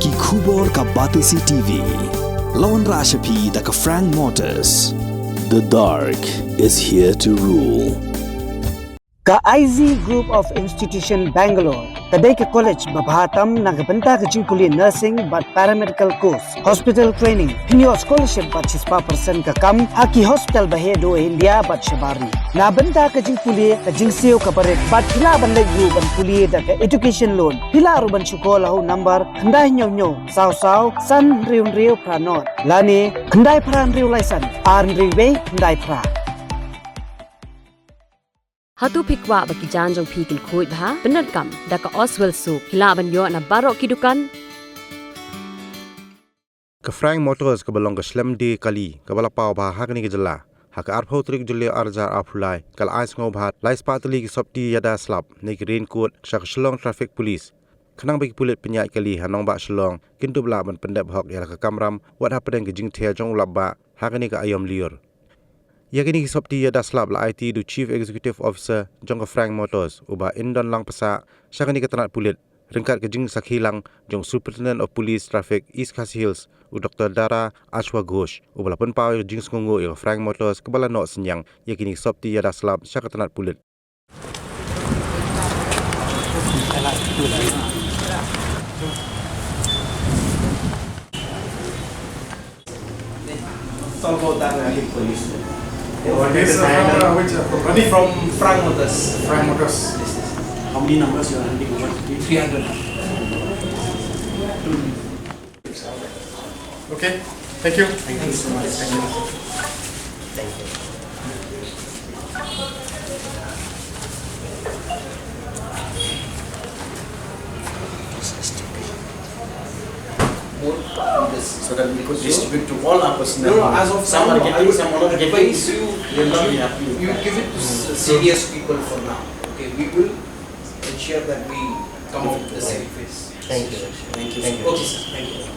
ki khubor ka batisi TV. Lawan Rashapi da ka Frank Motors. The dark is here to rule. Ka IZ Group of Institution Bangalore, kadai ke college babhatam nagabanta ke jingkuli nursing but paramedical course, hospital training, pinyo scholarship but 6% ka kam, haki hospital bahedo India but shabari. Na banta ke jingkuli ke jingseo ka baret but pila ban legu ban kuli da ke education loan. Pila ru ban syukola ho number kandai nyo saw san riu pranot. Lani kandai pran riu laisan, arn riwe kandai pra. Hatu pikwa bagi janjong pikil kuit bha benar kam daka Oswell Soup hilaban yo na barok kidukan ke Frank Motors ke belong ke Shillong di kali ke balapau bha hak ni ke jela hak arpho trik jele arjar afulai kal Sngewbha lai Tylli ke Sopti Ïada slap ni ke raincoat sak Shillong traffic police khanang bagi pulit penyai kali hanong ba Shillong kintu bla ban pendep hok ya ke kamram wat hapedeng ke jing thia jong labba hak ni ke ayom liur. Yakini Sopti Ïada slap la IT du Chief Executive Officer jong ke Frank Motors uba indon lang pesa syakani ke tanat pulit ringkat ke jing sakhilang jong Superintendent of Police Traffic East Khasi Hills u Dr. Dara Ashwa Ghosh uba lapan pau jing Sngewbha ya Frank Motors ke bala nok senyang yakini Sopti Ïada slap syak tanat pulit. Talk about that police. Which From Frank Motors. Frank Motors. How many numbers you are handing over? 300. Okay. Thank you. Thank you so much. Thank you. Thank you. So that we could distribute to all our personnel. No, as of some now, are getting, some are not getting. advise you, We'll not be happy with you that. give it to serious people for now. Okay, we will ensure that we come out with the same face. Thank you. Thank you. Okay, sir. Thank you.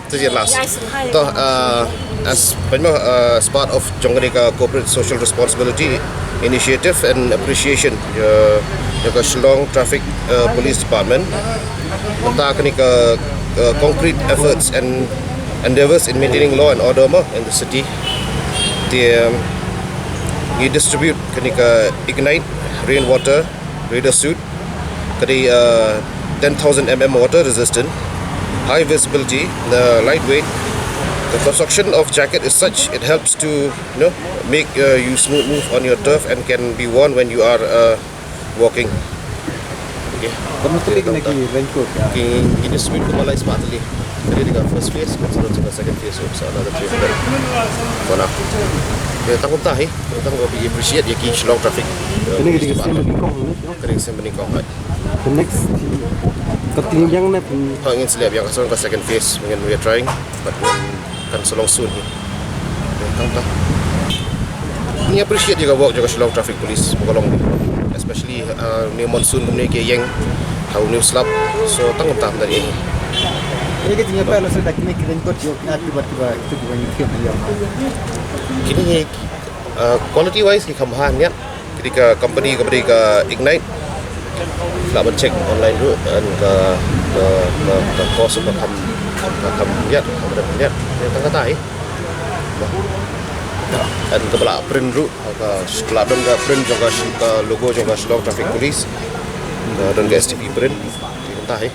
This is last. As part of Jonganika Corporate Social Responsibility Initiative and Appreciation, the Shillong Traffic Police Department, kita concrete efforts and endeavors in maintaining law and order in the city. We distribute Ignite rainwater radar suit, 10,000 mm water resistant, high visibility, lightweight. The construction of jacket is such it helps to make you smooth move on your turf and can be worn when you are walking. Okay. Ini distribute ke Malay smartly. Jadi dengan first phase, consider dengan second phase, so another 3 for now. Kita tanggup tahi, kita tanggup appreciate ya ki Shillong traffic. Ini kita sen meningkong. The next ketinggian na pun ingin seleb yang kasar ke second phase, ingin we are trying, but kan so long soon. Tanggup. Ini appreciate juga work juga Shillong traffic police, mengolong, especially new monsoon kemudian ke yang how new slap, so tanggup tahap dari ini. ini ketinggian apa langsung dah kini keren kot yo tiba-tiba itu juga nyuti dia. Kini quality wise ni kemahan ya ketika company ke Ignite nak mencek online dulu dan ke cost untuk lihat tangga tahi dan ke belak print dulu ke belak print juga logo juga Shillong Traffic Police dan ke STP print tahi.